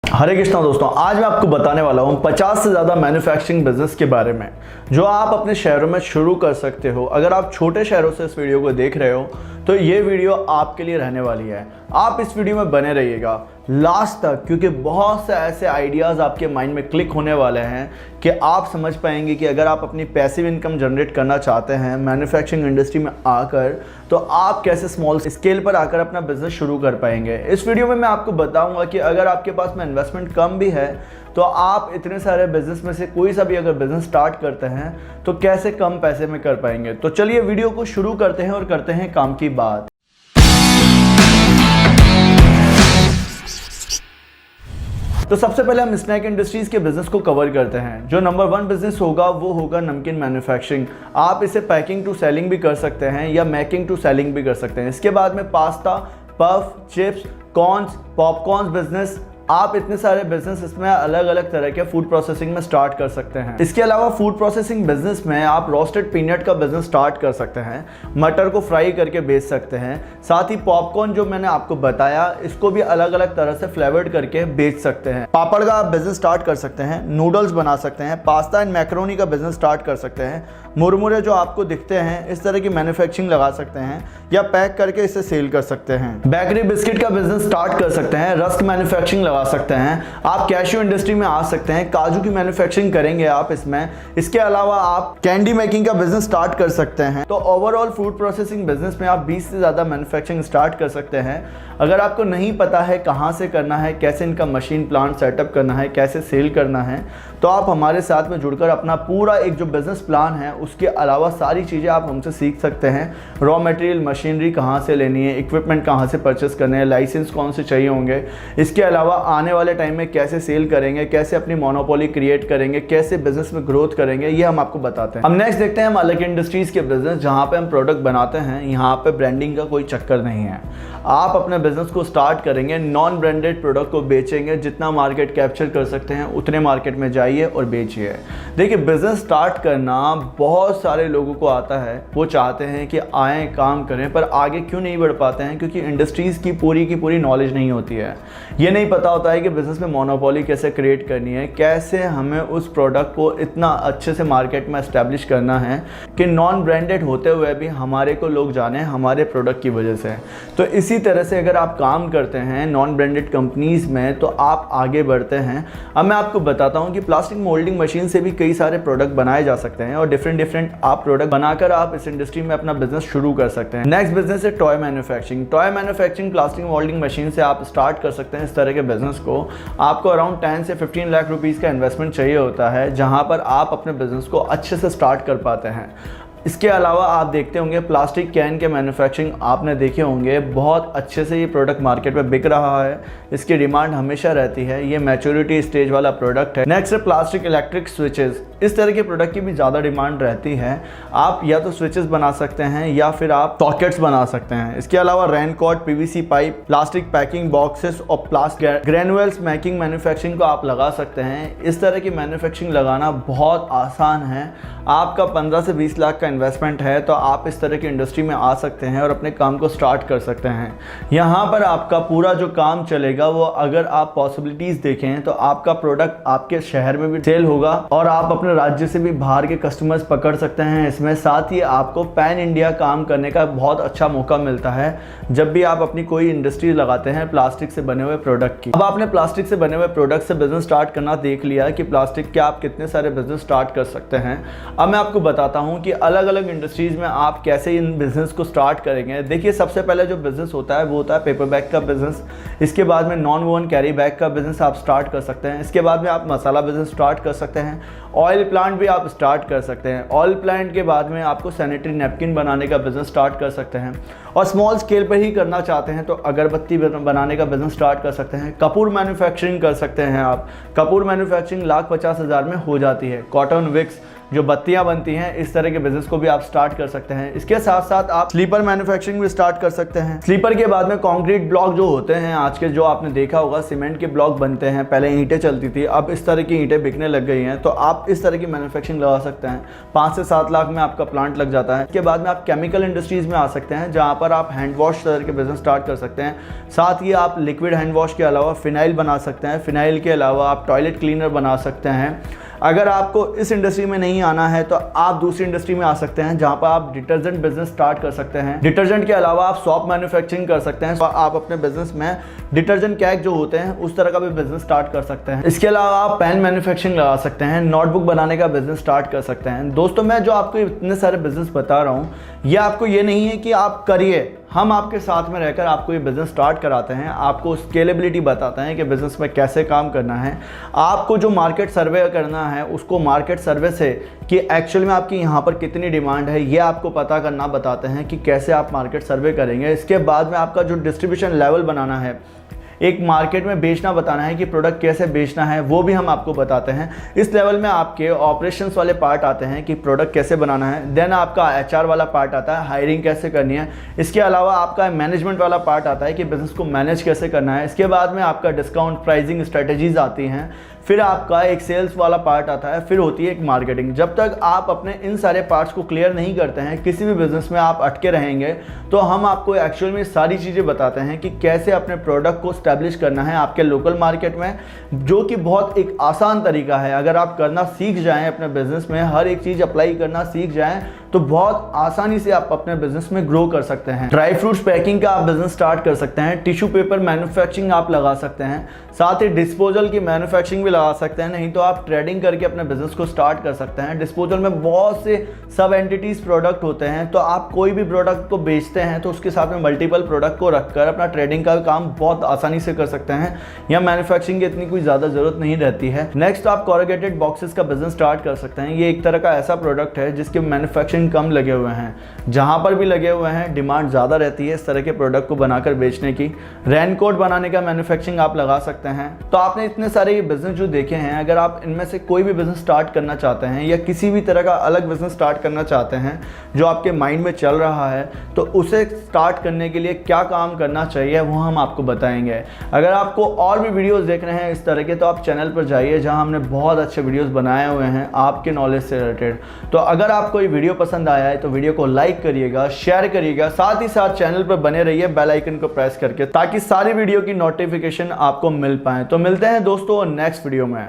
हरे कृष्णा दोस्तों, आज मैं आपको बताने वाला हूँ 50 से ज़्यादा मैन्युफैक्चरिंग बिजनेस के बारे में जो आप अपने शहरों में शुरू कर सकते हो। अगर आप छोटे शहरों से इस वीडियो को देख रहे हो तो ये वीडियो आपके लिए रहने वाली है। आप इस वीडियो में बने रहिएगा लास्ट तक, क्योंकि बहुत से ऐसे आइडियाज़ आपके माइंड में क्लिक होने वाले हैं कि आप समझ पाएंगे कि अगर आप अपनी पैसिव इनकम जनरेट करना चाहते हैं मैन्युफैक्चरिंग इंडस्ट्री में आकर, तो आप कैसे स्मॉल स्केल पर आकर अपना बिजनेस शुरू कर पाएंगे। इस वीडियो में मैं आपको बताऊंगा कि अगर आपके पास में इन्वेस्टमेंट कम भी है तो आप इतने सारे बिजनेस में से कोई सा भी अगर बिजनेस स्टार्ट करते हैं तो कैसे कम पैसे में कर पाएंगे। तो चलिए वीडियो को शुरू करते हैं और करते हैं काम की बात। तो सबसे पहले हम स्नैक इंडस्ट्रीज के बिजनेस को कवर करते हैं। जो नंबर 1 बिजनेस होगा वो होगा नमकीन मैन्युफैक्चरिंग। आप इसे पैकिंग टू सेलिंग भी कर सकते हैं या मेकिंग टू सेलिंग भी कर सकते हैं। इसके बाद में pasta, puff, chips, corns, popcorn business, आप इतने सारे बिजनेस इसमें अलग अलग तरह के फूड प्रोसेसिंग में स्टार्ट कर सकते हैं। इसके अलावा फूड प्रोसेसिंग बिजनेस में आप रोस्टेड पीनट का बिजनेस स्टार्ट कर सकते हैं, मटर को फ्राई करके बेच सकते हैं। साथ ही पॉपकॉर्न जो मैंने आपको बताया इसको भी अलग अलग तरह से फ्लेवर्ड करके बेच सकते हैं। पापड़ का आप बिजनेस स्टार्ट कर सकते हैं, नूडल्स बना सकते हैं, पास्ता एंड मैक्रोनी का बिजनेस स्टार्ट कर सकते हैं। मुरमुरे जो आपको दिखते हैं इस तरह की मैन्युफैक्चरिंग लगा सकते हैं या पैक करके इसे सेल कर सकते हैं। बेकरी बिस्किट का बिजनेस स्टार्ट कर सकते हैं, रस्क मैन्युफैक्चरिंग लगा सकते हैं। आप कैश्यू इंडस्ट्री में आ सकते हैं, काजू की मैन्युफैक्चरिंग करेंगे आप इसमें। इसके अलावा आप कैंडी मेकिंग का बिजनेस स्टार्ट कर सकते हैं। तो ओवरऑल फूड प्रोसेसिंग बिजनेस में आप 20 से ज़्यादा मैन्युफैक्चरिंग स्टार्ट कर सकते हैं। अगर आपको नहीं पता है कहाँ से करना है, कैसे इनका मशीन प्लांट सेटअप करना है, कैसे सेल करना है, तो आप हमारे साथ में जुड़कर अपना पूरा एक जो बिजनेस प्लान है उसके अलावा सारी चीज़ें आप हमसे सीख सकते हैं। रॉ मटेरियल, मशीनरी कहाँ से लेनी है, इक्विपमेंट कहाँ से परचेस करने हैं, लाइसेंस कौन से चाहिए होंगे, इसके अलावा आने वाले टाइम में कैसे सेल करेंगे, कैसे अपनी मोनोपोली क्रिएट करेंगे, कैसे बिजनेस में ग्रोथ करेंगे, ये हम आपको बताते हैं। हम नेक्स्ट देखते हैं हम अलग इंडस्ट्रीज़ के बिजनेस जहाँ पे हम प्रोडक्ट बनाते हैं। यहाँ पे ब्रांडिंग का कोई चक्कर नहीं है। आप अपने बिजनेस को स्टार्ट करेंगे, नॉन ब्रांडेड प्रोडक्ट को बेचेंगे, जितना मार्केट कैप्चर कर सकते हैं उतने मार्केट में जाइए और बेचिए। देखिए, बिजनेस स्टार्ट करना बहुत सारे लोगों को आता है, वो चाहते हैं कि आएँ काम करें, पर आगे क्यों नहीं बढ़ पाते हैं? क्योंकि इंडस्ट्रीज़ की पूरी नॉलेज नहीं होती है। ये नहीं पता होता है कि बिजनेस में मोनोपोली कैसे क्रिएट करनी है, कैसे हमें उस प्रोडक्ट को इतना अच्छे से मार्केट में एस्टेब्लिश करना है कि नॉन ब्रांडेड होते हुए भी हमारे को लोग जाने हमारे प्रोडक्ट की वजह से। तो इसी तरह से अगर आप काम करते हैं नॉन ब्रांडेड कंपनीज़ में तो आप आगे बढ़ते हैं। अब मैं आपको बताता हूँ कि प्लास्टिक मोल्डिंग मशीन से भी कई सारे प्रोडक्ट बनाए जा सकते हैं और डिफरेंट आप प्रोडक्ट बनाकर आप इस इंडस्ट्री में अपना बिजनेस शुरू कर सकते हैं। नेक्स्ट बिजनेस है toy manufacturing. Toy manufacturing plastic moulding machine से आप स्टार्ट कर सकते हैं इस तरह के बिजनेस को। आपको अराउंड 10 से 15 लाख रुपीज़ का इन्वेस्टमेंट चाहिए होता है, जहां पर आप अपने बिजनेस को अच्छे से स्टार्ट कर पाते हैं। इसके अलावा आप देखते होंगे प्लास्टिक कैन के मैन्युफैक्चरिंग आपने देखे होंगे, बहुत अच्छे से ये प्रोडक्ट मार्केट में बिक रहा है, इसकी डिमांड हमेशा रहती है। ये मैच्योरिटी स्टेज वाला प्रोडक्ट है। नेक्स्ट है प्लास्टिक इलेक्ट्रिक स्विचेस। इस तरह के प्रोडक्ट की भी ज़्यादा डिमांड रहती है। आप या तो स्विचेस बना सकते हैं या फिर आप सॉकेट्स बना सकते हैं। इसके अलावा raincoat, PVC pipe, plastic packing boxes और प्लास्टिक ग्रेनुअल्स मेकिंग मैन्युफैक्चरिंग को आप लगा सकते हैं। इस तरह की मैन्युफैक्चरिंग लगाना बहुत आसान है। आपका 15 से 20 लाख का इन्वेस्टमेंट है तो आप इस तरह की इंडस्ट्री में आ सकते हैं और अपने काम को स्टार्ट कर सकते हैं। यहाँ पर आपका पूरा जो काम चलेगा वो, अगर आप पॉसिबिलिटीज़ देखें तो आपका प्रोडक्ट आपके शहर में भी सेल होगा और आप अपने राज्य से भी बाहर के कस्टमर्स पकड़ सकते हैं इसमें। साथ ही आपको पैन इंडिया काम करने का बहुत अच्छा मौका मिलता है जब भी आप अपनी कोई इंडस्ट्री लगाते हैं प्लास्टिक से बने हुए प्रोडक्ट की। अब आपने प्लास्टिक से बने हुए प्रोडक्ट से बिजनेस स्टार्ट करना देख लिया कि प्लास्टिक के आप कितने सारे बिजनेस स्टार्ट कर सकते हैं। अब मैं आपको बताता हूं कि अलग अलग इंडस्ट्रीज़ में आप कैसे इन बिज़नेस को स्टार्ट करेंगे। देखिए, सबसे पहले जो बिज़नेस होता है वो होता है पेपर बैग का बिज़नेस। इसके बाद में नॉन वोवन कैरी बैग का बिज़नेस आप स्टार्ट कर सकते हैं। इसके बाद में आप मसाला बिज़नेस स्टार्ट कर सकते हैं। ऑयल प्लांट भी आप स्टार्ट कर सकते हैं। ऑयल प्लांट के बाद में आपको सैनिटरी नैपकिन बनाने का बिज़नेस स्टार्ट कर सकते हैं। और स्मॉल स्केल पर ही करना चाहते हैं तो अगरबत्ती बनाने का बिज़नेस स्टार्ट कर सकते हैं। कपूर मैन्युफैक्चरिंग कर सकते हैं आप। कपूर मैन्युफैक्चरिंग 1,50,000 में हो जाती है। कॉटन विक्स, जो बत्तियां बनती हैं, इस तरह के बिजनेस को भी आप स्टार्ट कर सकते हैं। इसके साथ साथ आप स्लीपर मैन्युफैक्चरिंग भी स्टार्ट कर सकते हैं। स्लीपर के बाद में कंक्रीट ब्लॉक जो होते हैं, आज के जो आपने देखा होगा सीमेंट के ब्लॉक बनते हैं, पहले ईंटें चलती थी, अब इस तरह की ईंटें बिकने लग गई हैं, तो आप इस तरह की मैन्युफैक्चरिंग लगा सकते हैं। 5 से 7 लाख में आपका प्लांट लग जाता है। इसके बाद में आप केमिकल इंडस्ट्रीज में आ सकते हैं, जहां पर आप हैंड वॉश तरह के बिजनेस स्टार्ट कर सकते हैं। साथ ही आप लिक्विड हैंड वॉश के अलावा फिनाइल बना सकते हैं। फिनाइल के अलावा आप टॉयलेट क्लीनर बना सकते हैं। अगर आपको इस इंडस्ट्री में नहीं आना है तो आप दूसरी इंडस्ट्री में आ सकते हैं, जहां पर आप डिटर्जेंट बिजनेस स्टार्ट कर सकते हैं। डिटर्जेंट के अलावा आप सॉप मैन्युफैक्चरिंग कर सकते हैं। तो आप अपने बिजनेस में डिटर्जेंट कैक जो होते हैं उस तरह का भी बिजनेस स्टार्ट कर सकते हैं। इसके अलावा आप पेन मैन्युफैक्चरिंग लगा सकते हैं, नोटबुक बनाने का बिजनेस स्टार्ट कर सकते हैं। दोस्तों, मैं जो आपको इतने सारे बिजनेस बता रहा हूँ, ये आपको ये नहीं है कि आप करिए, हम आपके साथ में रहकर आपको ये बिज़नेस स्टार्ट कराते हैं, आपको स्केलेबिलिटी बताते हैं कि बिज़नेस में कैसे काम करना है। आपको जो मार्केट सर्वे करना है, उसको मार्केट सर्वे से कि एक्चुअल में आपकी यहाँ पर कितनी डिमांड है, ये आपको पता करना बताते हैं कि कैसे आप मार्केट सर्वे करेंगे। इसके बाद में आपका जो डिस्ट्रीब्यूशन लेवल बनाना है, एक मार्केट में बेचना बताना है कि प्रोडक्ट कैसे बेचना है, वो भी हम आपको बताते हैं। इस लेवल में आपके ऑपरेशंस वाले पार्ट आते हैं कि प्रोडक्ट कैसे बनाना है। देन आपका HR वाला पार्ट आता है, हायरिंग कैसे करनी है। इसके अलावा आपका मैनेजमेंट वाला पार्ट आता है कि बिज़नेस को मैनेज कैसे करना है। इसके बाद में आपका डिस्काउंट प्राइसिंग स्ट्रेटजीज आती हैं। फिर आपका एक सेल्स वाला पार्ट आता है, फिर होती है एक मार्केटिंग। जब तक आप अपने इन सारे पार्ट्स को क्लियर नहीं करते हैं, किसी भी बिजनेस में आप अटके रहेंगे, तो हम आपको एक्चुअल में सारी चीज़ें बताते हैं कि कैसे अपने प्रोडक्ट को स्टैब्लिश करना है आपके लोकल मार्केट में, जो कि बहुत एक आसान तरीका है। अगर आप करना सीख जाएं, अपने बिजनेस में हर एक चीज़ अप्लाई करना सीख जाएं, तो बहुत आसानी से आप अपने बिजनेस में ग्रो कर सकते हैं। ड्राई फ्रूट्स पैकिंग का आप बिजनेस स्टार्ट कर सकते हैं। टिश्यू पेपर मैन्युफैक्चरिंग आप लगा सकते हैं। साथ ही डिस्पोजल की मैन्युफैक्चरिंग भी लगा सकते हैं। नहीं तो आप ट्रेडिंग करके अपने बिजनेस को स्टार्ट कर सकते हैं। डिस्पोजल में बहुत से सब एंटिटीज प्रोडक्ट होते हैं, तो आप कोई भी प्रोडक्ट को बेचते हैं तो उसके साथ में मल्टीपल प्रोडक्ट को रखकर अपना ट्रेडिंग का काम बहुत आसानी से कर सकते हैं। या मैन्युफैक्चरिंग की इतनी कोई ज़्यादा ज़रूरत नहीं रहती है। नेक्स्ट आप कॉरुगेटेड बॉक्सेस का बिजनेस स्टार्ट कर सकते हैं। ये एक तरह का ऐसा प्रोडक्ट है जिसके मैन्युफैक्चरिंग कम लगे हुए हैं, जहाँ पर भी लगे हुए हैं डिमांड ज़्यादा रहती है इस तरह के प्रोडक्ट को बनाकर बेचने की। रेनकोट बनाने का मैन्युफैक्चरिंग आप लगा सकते हैं। तो आपने इतने सारे ये बिजनेस जो देखे हैं, अगर आप इनमें से कोई भी बिजनेस स्टार्ट करना चाहते हैं या किसी भी तरह का अलग बिजनेस स्टार्ट करना चाहते हैं जो आपके माइंड में चल रहा है, तो उसे स्टार्ट करने के लिए क्या काम करना चाहिए वो हम आपको बताएंगे। अगर आपको और भी वीडियोस देखने हैं इस तरह के, तो आप चैनल पर जाइए, जहां हमने बहुत अच्छे वीडियोस बनाए हुए हैं आपके नॉलेज से रिलेटेड। तो अगर आपको ये वीडियो पसंद आया है तो वीडियो को लाइक करिएगा, शेयर करिएगा, साथ ही साथ चैनल पर बने रहिए बेल आइकन को प्रेस करके, ताकि सारी वीडियो की नोटिफिकेशन आपको मिल पाए। तो मिलते हैं दोस्तों नेक्स्ट वीडियो में।